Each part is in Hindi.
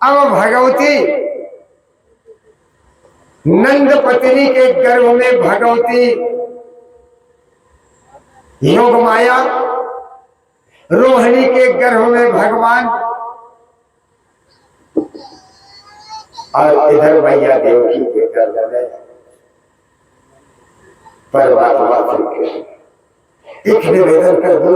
अब भगवती नंद पत्नी के गर्भ में भगवती योग माया, रोहिणी के गर्भ में भगवान, और इधर मैया देवकी के गर्भ में परमात्मा श्री। एक निवेदन कर दो,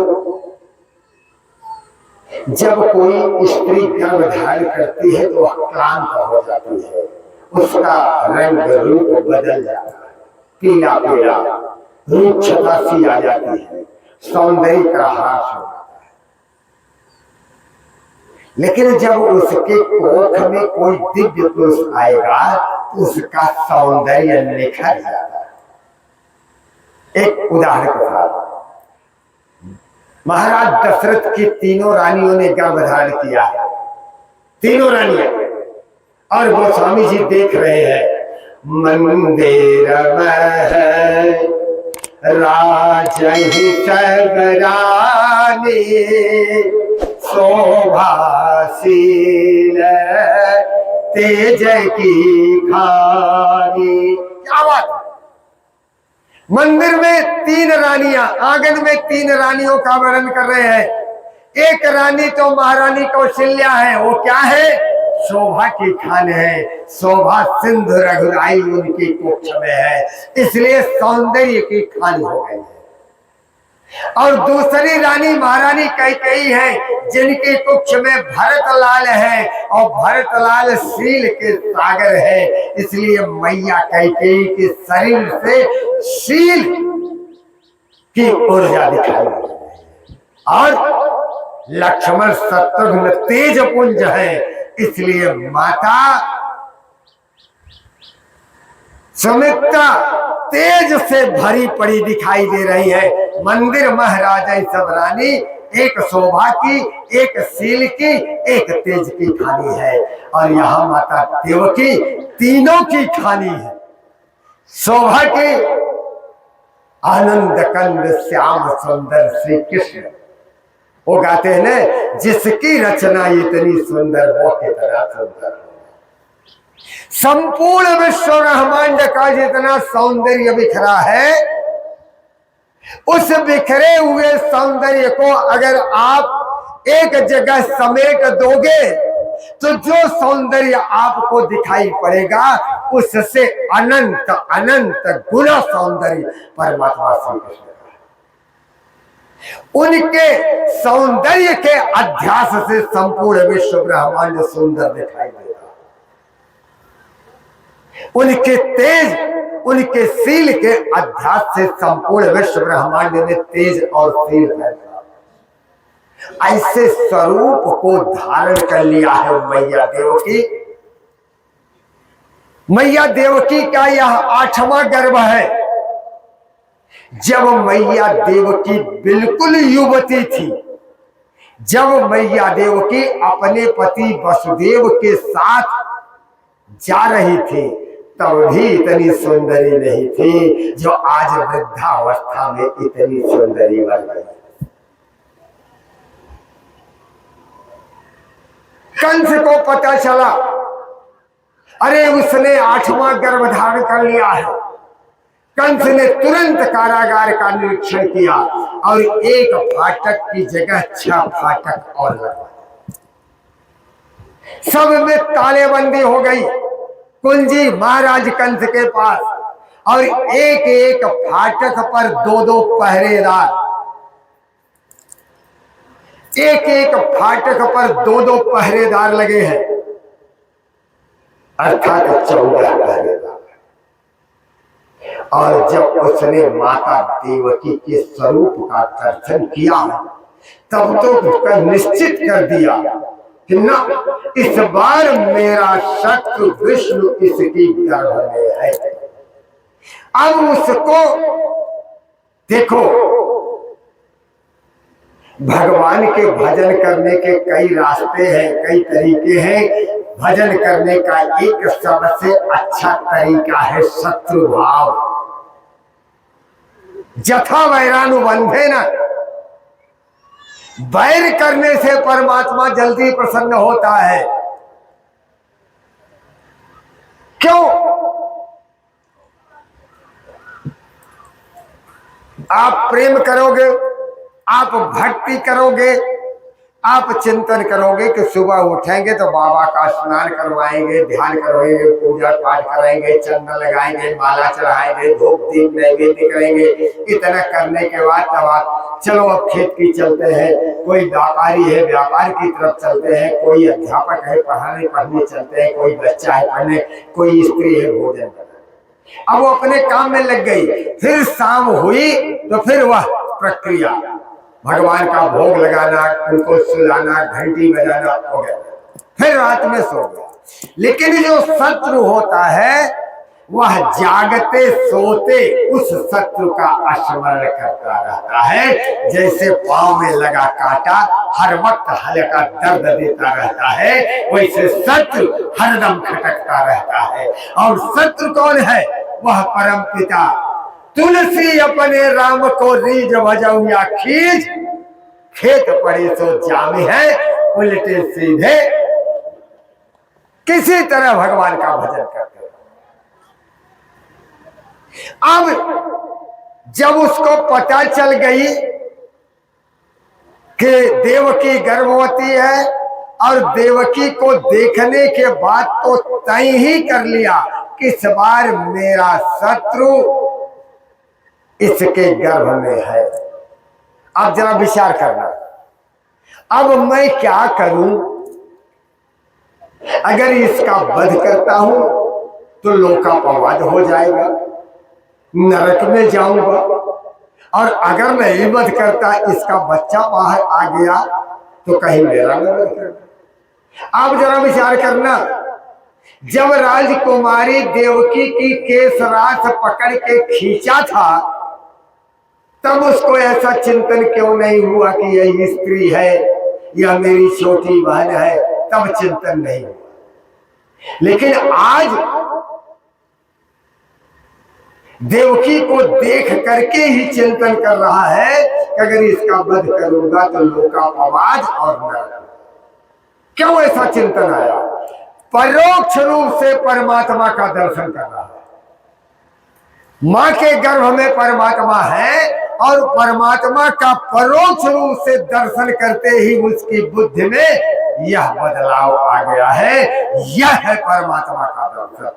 जब कोई स्त्री गर्भ धारण करती है तो क्लांत हो जाती है, उसका रंग रूप बदल जाता है, पीला पीला रूक्षता सी आ जाती है, सौंदर्य का ह्रास हो जाता है। लेकिन जब उसके कोख में कोई दिव्य पुरुष आएगा तो उसका सौंदर्य निखर जाता है। एक उदाहरण के साथ, महाराज दशरथ की तीनों रानियों ने गर्भ धारण किया, तीनों रानियां, और गोस्वामी जी देख रहे हैं मंदिर में राजहि सब रानी, शोभाशील तेज की खानी। क्या बात! मंदिर में तीन रानियां, आंगन में तीन रानियों का वर्णन कर रहे हैं। एक रानी तो महारानी कौशल्या है, वो क्या है? शोभा की खान है, शोभा सिंधु रघुराई उनकी कुक्ष में है, इसलिए सौंदर्य की खान हो गई है। और दूसरी रानी महारानी कैकेयी है, जिनके कुक्ष में भरतलाल है, और भरतलाल शील के सागर है, इसलिए मैया कैकेयी के शरीर से शील की ऊर्जा दिखाई, और लक्ष्मण शत्रुघ्न तेज पुंज है, इसलिए माता सुमित्रा तेज से भरी पड़ी दिखाई दे रही है। मंदिर महाराजा सब रानी, एक शोभा की, एक शील की, एक तेज की खानी है, और यहाँ माता देवकी तीनों की खानी है। शोभा की आनंद कंद श्याम सुंदर श्री कृष्ण, वो गाते हैं ना, जिसकी रचना इतनी सुंदर वो कितना सुंदर। संपूर्ण विश्व ब्रह्मांड का जितना सौंदर्य बिखरा है, उस बिखरे हुए सौंदर्य को अगर आप एक जगह समेट दोगे तो जो सौंदर्य आपको दिखाई पड़ेगा उससे अनंत अनंत गुना सौंदर्य परमात्मा श्री कृष्ण, उनके सौंदर्य के अध्यास से संपूर्ण विश्व ब्रह्मांड सुंदर दिखाई देगा। उनके तेज, उनके शील के अध्यास से संपूर्ण विश्व ब्रह्मांड में तेज और शील है। ऐसे स्वरूप को धारण कर लिया है मैया देवकी। मैया देवकी का यह 8वां गर्भ है। जब मैया देवकी बिल्कुल युवती थी, जब मैया देवकी अपने पति वसुदेव के साथ जा रही थी, तब भी इतनी सुंदरी नहीं थी जो आज वृद्धावस्था में इतनी सुंदरी बन गई। कंस को पता चला, अरे उसने 8वां गर्भ धारण कर लिया है। कंस ने तुरंत कारागार का निरीक्षण किया और एक फाटक की जगह 6 फाटक और लगवाए। सब में तालेबंदी हो गई, कुंजी महाराज कंस के पास, और एक एक फाटक पर 2-2 पहरेदार, एक एक फाटक पर 2-2 पहरेदार लगे हैं, अर्थात 14 पहरेदार। और जब उसने माता देवकी के स्वरूप का दर्शन किया, तब तो उसका निश्चित कर दिया कि ना, इस बार मेरा शत्रु विष्णु इसकी गर्भ में है। अब उसको देखो, भगवान के भजन करने के कई रास्ते हैं, कई तरीके हैं। भजन करने का एक सबसे अच्छा तरीका है शत्रु भाव। जथा वैरानुबंधे न, बैर करने से परमात्मा जल्दी प्रसन्न होता है। आप प्रेम करोगे, आप भक्ति करोगे, आप चिंतन करोगे कि सुबह उठेंगे तो बाबा का स्नान करवाएंगे, ध्यान करवाएंगे, पूजा पाठ कराएंगे, चंदन लगाएंगे, माला चढ़ाएंगे, धूप दीप नैवेद्य करेंगे। इतना करने के बाद तब आप चलो अब खेत की चलते हैं, कोई व्यापारी है व्यापार की तरफ चलते हैं, कोई अध्यापक है पढ़ने चलते हैं, कोई बच्चा है पढ़ने, कोई स्त्री है भोजन करने। अब वो अपने काम में लग गई। फिर शाम हुई तो फिर वह प्रक्रिया, भगवान का भोग लगाना, उनको सुलाना, घंटी बजाना हो गया, फिर रात में सो गया। लेकिन जो शत्रु होता है वह जागते सोते उस शत्रु का स्मरण करता रहता है। जैसे पांव में लगा कांटा हर वक्त हल्का दर्द देता रहता है, वैसे शत्रु हरदम खटकता रहता है। और शत्रु कौन है? वह परम पिता। तुलसी अपने राम को रीझ भजऊ या खींच, खेत पड़े सो जामे है, उल्टे सीधे किसी तरह भगवान का भजन करते। अब जब उसको पता चल गई कि देवकी गर्भवती है और देवकी को देखने के बाद तो तय ही कर लिया कि इस बार मेरा शत्रु इसके गर्भ में है। अब जरा विचार करना, अब मैं क्या करूं? अगर इसका वध करता हूं तो लोकापवाद हो जाएगा, नरक में जाऊंगा। और अगर नहीं वध करता, इसका बच्चा बाहर आ गया तो कहीं मेरा न वध करना। आप जरा विचार करना, जब राजकुमारी देवकी की केसराश पकड़ के खींचा था तब उसको ऐसा चिंतन क्यों नहीं हुआ कि यह स्त्री है या मेरी छोटी बहन है? तब चिंतन नहीं हुआ। लेकिन आज देवकी को देख करके ही चिंतन कर रहा है कि अगर इसका वध करूंगा तो लोकापवाद और नरक। क्यों ऐसा चिंतन आया? परोक्ष रूप से परमात्मा का दर्शन कर रहा है। मां के गर्भ में परमात्मा है और परमात्मा का परोक्ष रूप से दर्शन करते ही उसकी बुद्धि में यह बदलाव आ गया है। यह है परमात्मा का दर्शन।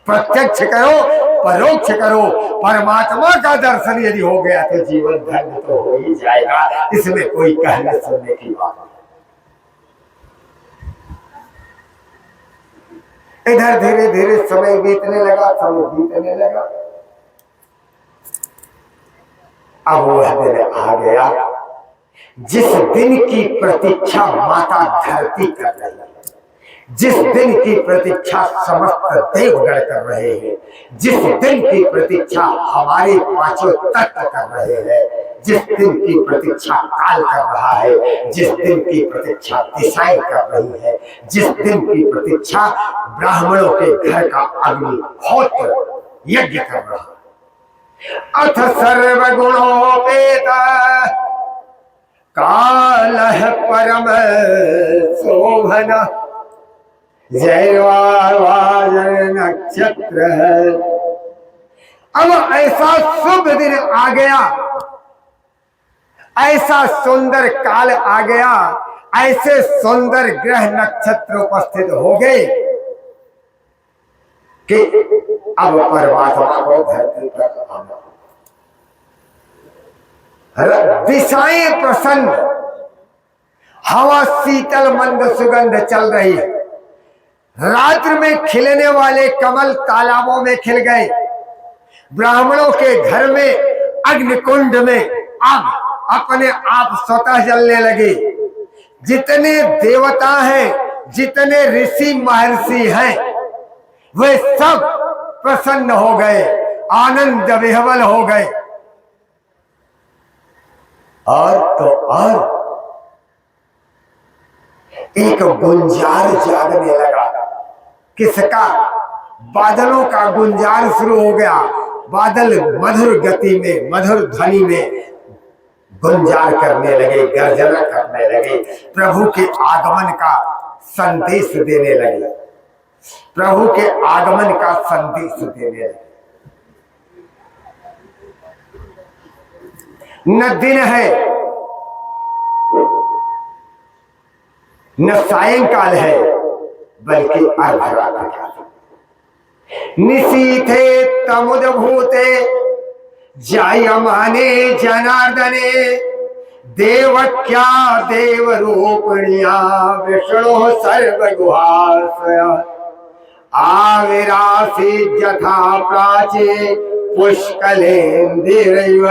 प्रत्यक्ष करो, परोक्ष करो, परमात्मा का दर्शन यदि हो गया तो जीवन धन्य तो हो ही जाएगा। इसमें कोई कहने सुनने की बात नहीं। इधर धीरे धीरे समय बीतने लगा, अब वह दिन आ गया जिस दिन की प्रतीक्षा माता धरती कर रही है, जिस दिन की प्रतीक्षा समस्त देवगण कर रहे हैं, जिस दिन की प्रतीक्षा हमारे पांचों तत्व कर रहे हैं, जिस दिन की प्रतीक्षा काल कर रहा है, जिस दिन की प्रतीक्षा दिशाएं कर रही है, जिस दिन की प्रतीक्षा ब्राह्मणों के घर का अग्निहोत्र यज्ञ कर रहा है। अथ सर्वगुणोपेत कालः परम शोभन जयवाजन नक्षत्र। अब ऐसा शुभ दिन आ गया, ऐसा सुंदर काल आ गया, ऐसे सुंदर ग्रह नक्षत्र उपस्थित हो गए कि अब परमात्मा को धरती पर आना। दिशाएं प्रसन्न, हवा शीतल मंद सुगंध चल रही है। रात्र में खिलने वाले कमल तालाबों में खिल गए। ब्राह्मणों के घर में अग्निकुंड में आग अपने आप स्वतः जलने लगे। जितने देवता हैं, जितने ऋषि महर्षि हैं, वे सब प्रसन्न हो गए, आनंद विह्वल हो गए। और तो और एक गुंजार जागने लगा। किसका? बादलों का गुंजार शुरू हो गया। बादल मधुर गति में, मधुर ध्वनि में गुंजार करने लगे, गर्जना करने लगे, प्रभु के आगमन का संदेश देने लगे, प्रभु के आगमन का संदेश देने लगे। न दिन है न सायंकाल है, बल्कि अर्धरात्रि। निशीथे तमुदभूते जायमाने जनार्दने, देवक्या देवरूपिण्या विष्णु सर्वगुहाश्रय, आविरासी यथा प्राचे पुष्कलेन्द्रिव।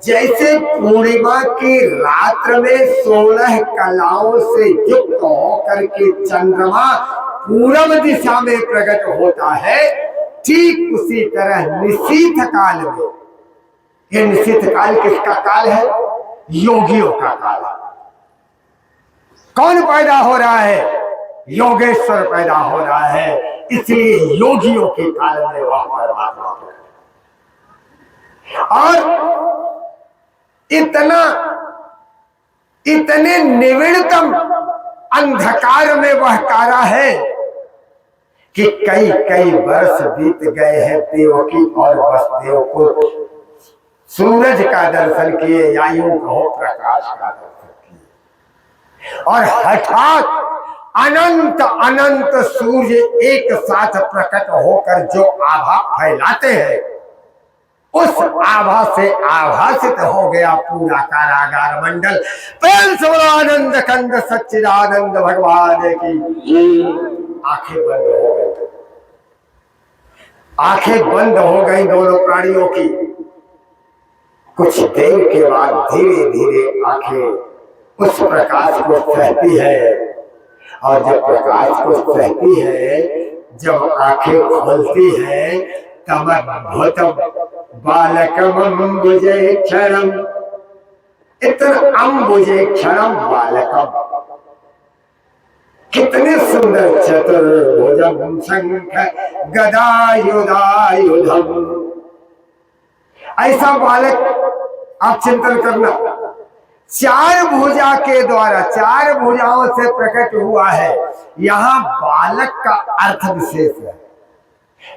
जैसे पूर्णिमा की रात्र में 16 कलाओं से युक्त होकर के चंद्रमा पूरब दिशा में प्रकट होता है, ठीक उसी तरह निशीथ काल में, ये निशीथ काल किसका काल है? योगियों का काल है। कौन पैदा हो रहा है? योगेश्वर पैदा हो रहा है, इसलिए योगियों के काल में वह परमात्मा। और इतने निविड़तम अंधकार में वह कारा है कि कई कई वर्ष बीत गए हैं देवकी और वसुदेव को सूरज का दर्शन किए, या यूं कहो प्रकाश का दर्शन किए, और हठात अनंत अनंत सूर्य एक साथ प्रकट होकर जो आभा फैलाते हैं, उस आभा से आभासित हो गया पूरा कारागार मंडल। प्रेम से बोलो आनंद कंद सच्चिदानंद भगवान की। आंखें बंद हो गई, आंखें बंद हो गई दोनों प्राणियों की। कुछ देर के बाद धीरे धीरे आंखें उस प्रकाश को सहती है, और जब प्रकाश को सहती है, जब आंखें खोलती है, तब अद्भुत बालकमंबुजे क्षणम, इतना अंबुजे क्षणम बालकम, कितने सुंदर चतुर्भुजम शंख गदायुधायुधम। ऐसा बालक आप चिंतन करना, 4 भुजा के द्वारा, 4 भुजाओं से प्रकट हुआ है। यहां बालक का अर्थ विशेष है।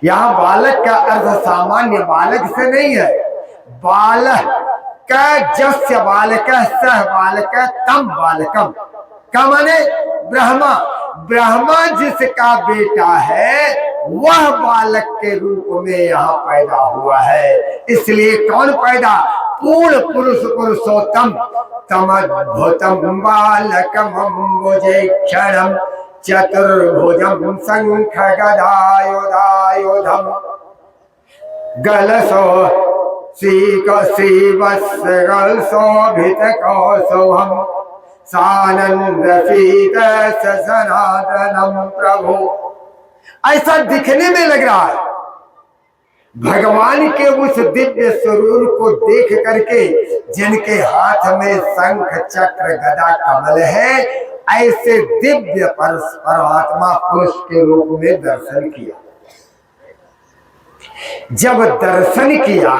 यहां बालक का अर्थ सामान्य बालक से नहीं है। बालक का जस्य बालक सह बालक तम बालकम, का माने ब्रह्मा। ब्रह्मा जिसका बेटा है वह बालक के रूप में यहाँ पैदा हुआ है। इसलिए कौन पैदा? पूर्ण पुरुष पुरुषोत्तम तमद्भुतम बालकम अम्बुजे क्षणम चतुर्भुजम शंख गदायुधायुधम गलसो शोभित कौशोभम सानंद शीत सनातनम प्रभु। ऐसा दिखने में लग रहा है। भगवान के उस दिव्य स्वरूप को देख करके, जिनके हाथ में शंख चक्र गदा कमल है, ऐसे दिव्य परमात्मा पुरुष के रूप में दर्शन किया। जब दर्शन किया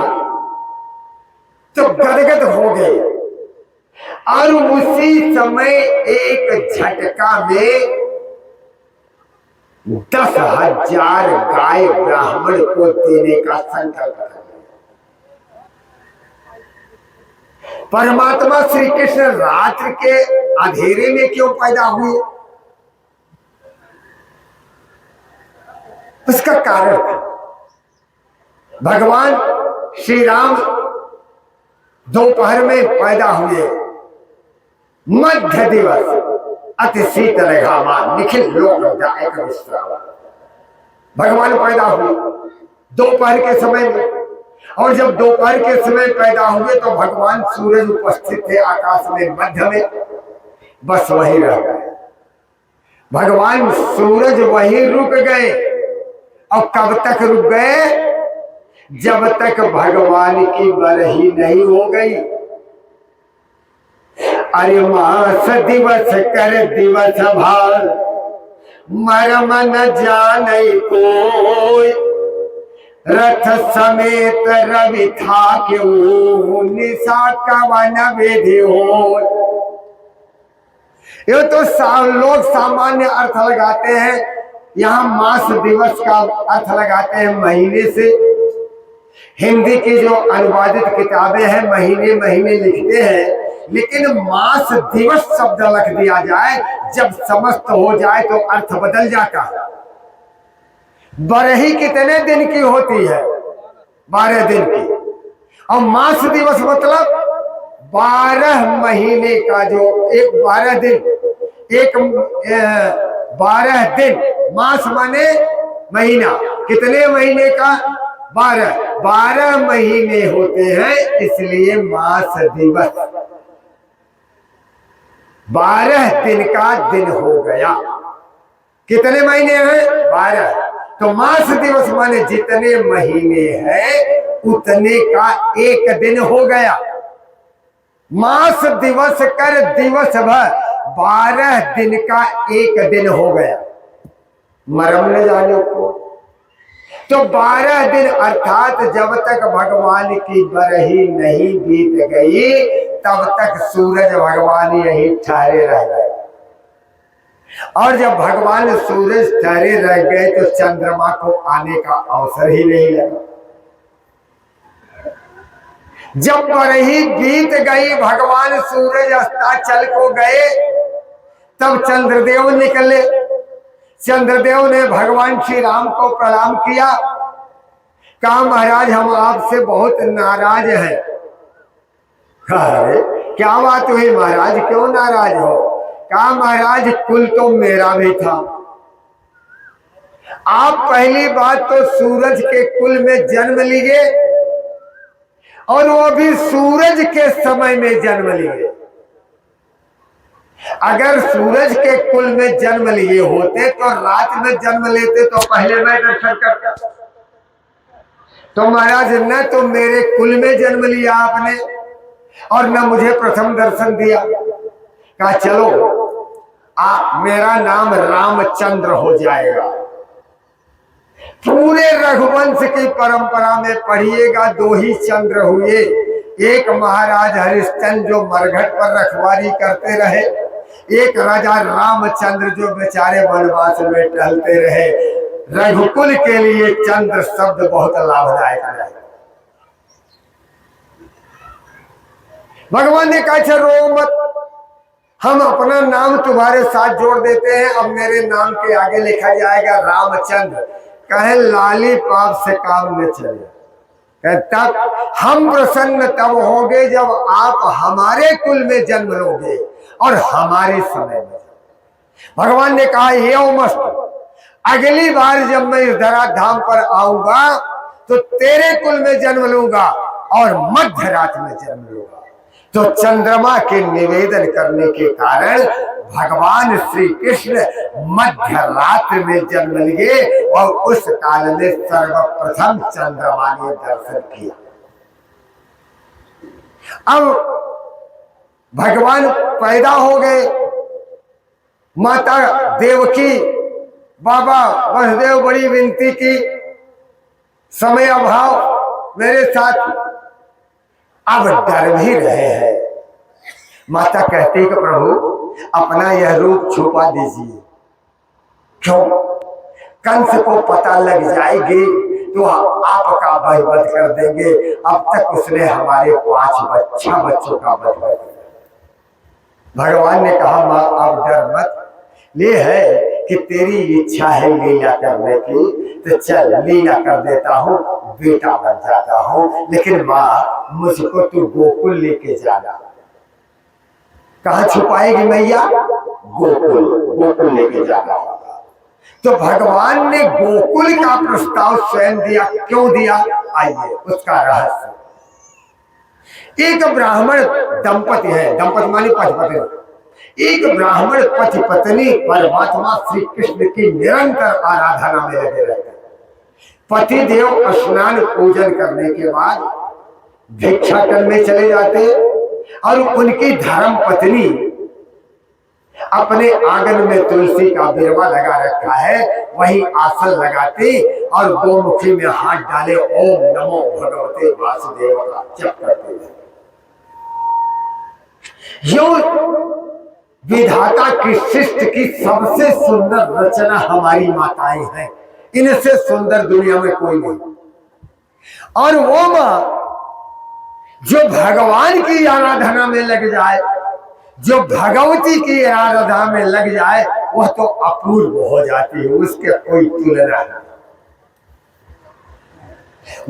तो गदगद हो गए, और उसी समय एक झटका में 10,000 गाय ब्राह्मण को देने का संकल्प कर। परमात्मा श्री कृष्ण रात्रि के अंधेरे में क्यों पैदा हुए? उसका कारण था, भगवान श्री राम दोपहर में पैदा हुए, मध्य दिवस अति शीतल घामा निखिल लोक भगवान पैदा हुए दोपहर के समय में। और जब दोपहर के समय पैदा हुए तो भगवान सूरज उपस्थित थे आकाश में मध्य में, बस वही रह गए। भगवान सूरज वही रुक गए। और कब तक रुक गए? जब तक भगवान की बरही नहीं हो गई। अरे मास दिवस कर दिवस भार, मरम न जाने कोई, रथ समेत रवि था क्यों, निशा कवन विधि हो। ये तो लोग सामान्य अर्थ लगाते हैं, यहाँ मास दिवस का अर्थ लगाते हैं महीने से। हिंदी की जो अनुवादित किताबें हैं महीने महीने लिखते हैं, लेकिन मास दिवस शब्द रख दिया जाए, जब समस्त हो जाए तो अर्थ बदल जाता है। बरही कितने दिन की होती है? 12 दिन की। और मास दिवस मतलब 12 महीने का जो एक 12 दिन, एक 12 दिन। मास माने महीना, कितने महीने का? 12 महीने होते हैं, इसलिए मास दिवस 12 दिन का दिन हो गया। कितने महीने हैं? 12। तो मास दिवस माने जितने महीने हैं उतने का एक दिन हो गया। मास दिवस कर दिवस भर, 12 दिन का एक दिन हो गया। मरम न जाने को। तो 12 दिन अर्थात जब तक भगवान की बरही नहीं बीत गई तब तक सूरज भगवान यही ठहरे रह गए। और जब भगवान सूरज ठहरे रह गए तो चंद्रमा को आने का अवसर ही नहीं लगा। जब बरही बीत गई, भगवान सूरज अस्ताचल को गए, तब चंद्रदेव निकले। चंद्रदेव ने भगवान श्री राम को प्रणाम किया, कहा महाराज हम आपसे बहुत नाराज हैं। अरे क्या बात हुई महाराज, क्यों नाराज हो? कहा महाराज कुल तो मेरा भी था। आप पहली बात तो सूरज के कुल में जन्म लिए और वो भी सूरज के समय में जन्म लिए। अगर सूरज के कुल में जन्म लिए होते तो रात में जन्म लेते तो पहले मैं दर्शन करता। तो महाराज न तो मेरे कुल में जन्म लिया आपने और न मुझे प्रथम दर्शन दिया। कहा चलो मेरा नाम रामचंद्र हो जाएगा। पूरे रघुवंश की परंपरा में पढ़िएगा, 2 ही चंद्र हुए। एक महाराज हरिश्चंद्र जो मरघट पर रखवारी करते रहे, एक राजा रामचंद्र जो बेचारे वनवास में टहलते रहे। रघुकुल के लिए चंद्र शब्द बहुत लाभदायक है। भगवान ने कहा रो मत, हम अपना नाम तुम्हारे साथ जोड़ देते हैं। अब मेरे नाम के आगे लिखा जाएगा रामचंद्र। कहे लाली पाप से काम न चले। तब हम प्रसन्न तब होंगे जब आप हमारे कुल में जन्म लोगे और हमारे समय में। भगवान ने कहा ये मस्त, अगली बार जब मैं इस धरा धाम पर आऊंगा तो तेरे कुल में जन्म लूंगा और मध्य रात में जन्म लूंगा। तो चंद्रमा के निवेदन करने के कारण भगवान श्री कृष्ण मध्य रात्रि में जन्म लिए और उस काल में सर्वप्रथम चंद्रमा ने दर्शन किया। अब भगवान पैदा हो गए, माता देवकी, बाबा वसुदेव बड़ी विनती की, समय अभाव मेरे साथ, अब डर भी रहे हैं। माता कहती कि प्रभु अपना यह रूप छुपा दीजिए। क्यों? कंस को पता लग जाएगी तो आपका वध कर देंगे। अब तक उसने हमारे 5 बच्चों का वध कर दिया। भगवान ने कहा माँ अब डर मत, ये है कि तेरी इच्छा है लीला करने की तो चल लीला कर देता हूँ, बेटा बन जाता हूँ। लेकिन माँ मुझको तू गोकुल लेके जाना। कहाँ छुपाएगी मैया? गोकुल लेके जाना होगा। तो भगवान ने गोकुल का प्रस्ताव स्वयं दिया। क्यों दिया? आइए उसका रहस्य। एक ब्राह्मण दंपति है, दंपति मानी पति पत्नी। एक ब्राह्मण पति पत्नी परमात्मा श्री कृष्ण की निरंतर आराधना में लगे रहते हैं। पति देव स्नान पूजन करने के बाद भिक्षाटन में चले जाते और उनकी धर्म पत्नी अपने आंगन में तुलसी का बिरवा लगा रखा है, वही आसन लगाती और गोमुखी में हाथ डाले ओम नमो भगवते वासुदेव का जप करते हैं। यो विधाता की सृष्टि की सबसे सुंदर रचना हमारी माताएं हैं। इनसे सुंदर दुनिया में कोई नहीं। और वो माँ जो भगवान की आराधना में लग जाए, जो भगवती की आराधना में लग जाए, वह तो अपूर्व हो जाती है, उसके कोई तुलना नहीं।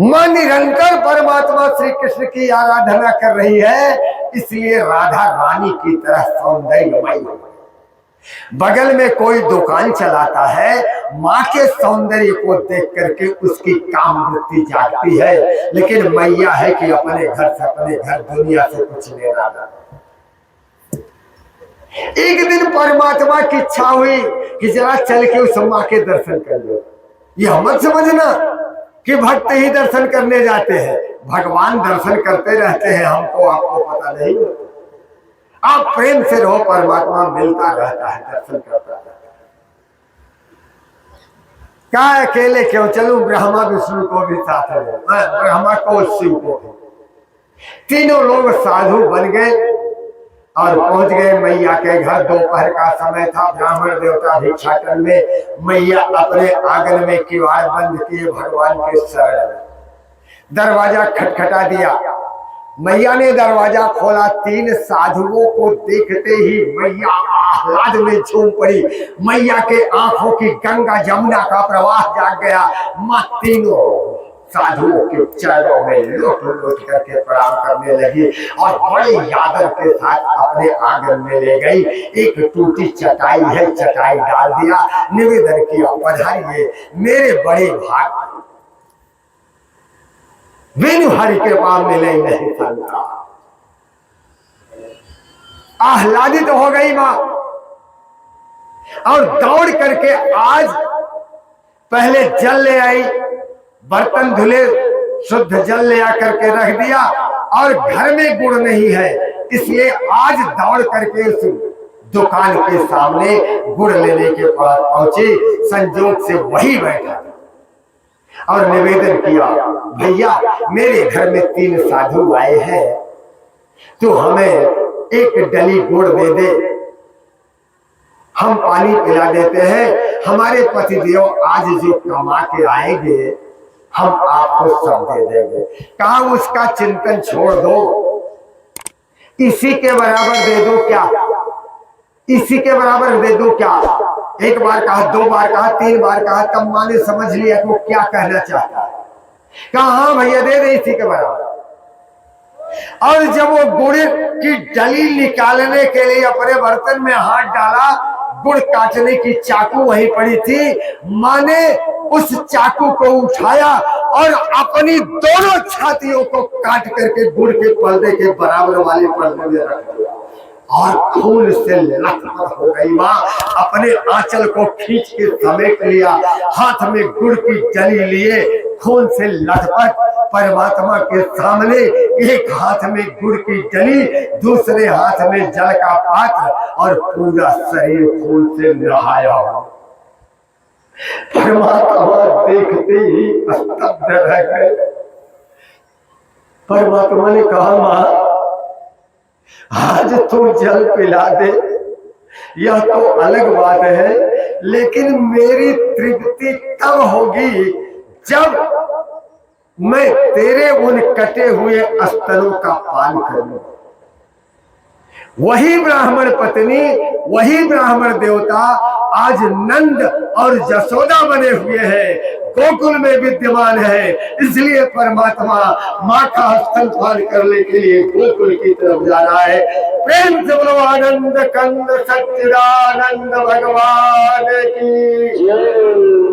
मां निरंतर परमात्मा श्री कृष्ण की आराधना कर रही है, इसलिए राधा रानी की तरह सौंदर्यमयी। बगल में कोई दुकान चलाता है, माँ के सौंदर्य को देख करके उसकी काम वृत्ति जागती है, लेकिन मैया है कि अपने घर से, अपने घर दुनिया से कुछ लेना नहीं। एक दिन परमात्मा की इच्छा हुई कि जरा चल के उस माँ के दर्शन कर लो। ये मत समझना कि भक्त ही दर्शन करने जाते हैं, भगवान दर्शन करते रहते हैं, हमको आपको पता नहीं। आप प्रेम से रहो, परमात्मा मिलता रहता है, दर्शन करता रहता है। क्या अकेले क्यों चलूं, ब्रह्मा विष्णु को भी साथ है, ब्रह्मा को शिव को भी। तीनों लोग साधु बन गए और पहुंच गए मैया के घर। दोपहर का समय था, ब्राह्मण देवता भिक्षाटन में। मैया अपने आंगन में किवाड़ बंद किए भगवान के शरण में। दरवाजा खटखटा दिया, मैया ने दरवाजा खोला। तीन साधुओं को देखते ही मैया आह्लाद में झूम पड़ी। मैया के आंखों की गंगा जमुना का प्रवाह जाग गया। मां तीनों साधुओं के चरणों में लोट लोट करके प्रणाम करने लगी और बड़े आदर के साथ अपने आंगन में ले गई। एक टूटी चटाई है, चटाई डाल दिया, निवेदन किया, पधारिए मेरे बड़े भाग, बिनु हरि के पास मिले नहीं संता। आह्लादित हो गई मां और दौड़ करके आज पहले जल ले आई, बर्तन धुले, शुद्ध जल ले आकर के रख दिया। और घर में गुड़ नहीं है, इसलिए आज दौड़ करके उस दुकान के सामने गुड़ लेने के पास पहुंची। संजोग से वही बैठा और निवेदन किया, भैया मेरे घर में तीन साधु आए हैं, तो हमें एक डली गुड़ दे दे, हम पानी पिला देते हैं। हमारे पतिदेव आज जो कमा के आएंगे हम आपको सब दे देंगे। कहा उसका चिंतन छोड़ दो, इसी के बराबर दे दो क्या, इसी के बराबर दे दो क्या। एक बार कहा, दो बार कहा, तीन बार कहा, तब माँ ने समझ लिया कि वो क्या कहना चाहता है। कहा हाँ भैया दे दे इसी के बराबर। और जब वो गुड़ की डली निकालने के लिए अपने बर्तन में हाथ डाला, गुड़ काटने की चाकू वहीं पड़ी थी। माँ ने उस चाकू को उठाया और अपनी दोनों छातियों को काट करके गुड़ के पर्दे के बराबर वाले पर्दे में रख दिया और खून से लथपथ हो गई। माँ अपने आंचल को खींच के समेट लिया, हाथ में गुड़ की डली लिए, खून से लथपथ परमात्मा के सामने, एक हाथ में गुड़ की डली, दूसरे हाथ में जल का पात्र और पूरा शरीर खून से नहाया। परमात्मा देखते ही स्तब्ध रह गए। परमात्मा ने कहा, मां आज तू जल पिला दे, यह तो अलग बात है, लेकिन मेरी तृप्ति तब होगी जब मैं तेरे उन कटे हुए स्तनों का पान करूं। वही ब्राह्मण पत्नी, वही ब्राह्मण देवता आज नंद और जसोदा बने हुए हैं, गोकुल में विद्यमान है। इसलिए परमात्मा माँ का स्तनपान करने के लिए गोकुल की तरफ जा रहा है। प्रेम से बोलो आनंद कंद सच्चिदानंद भगवान की।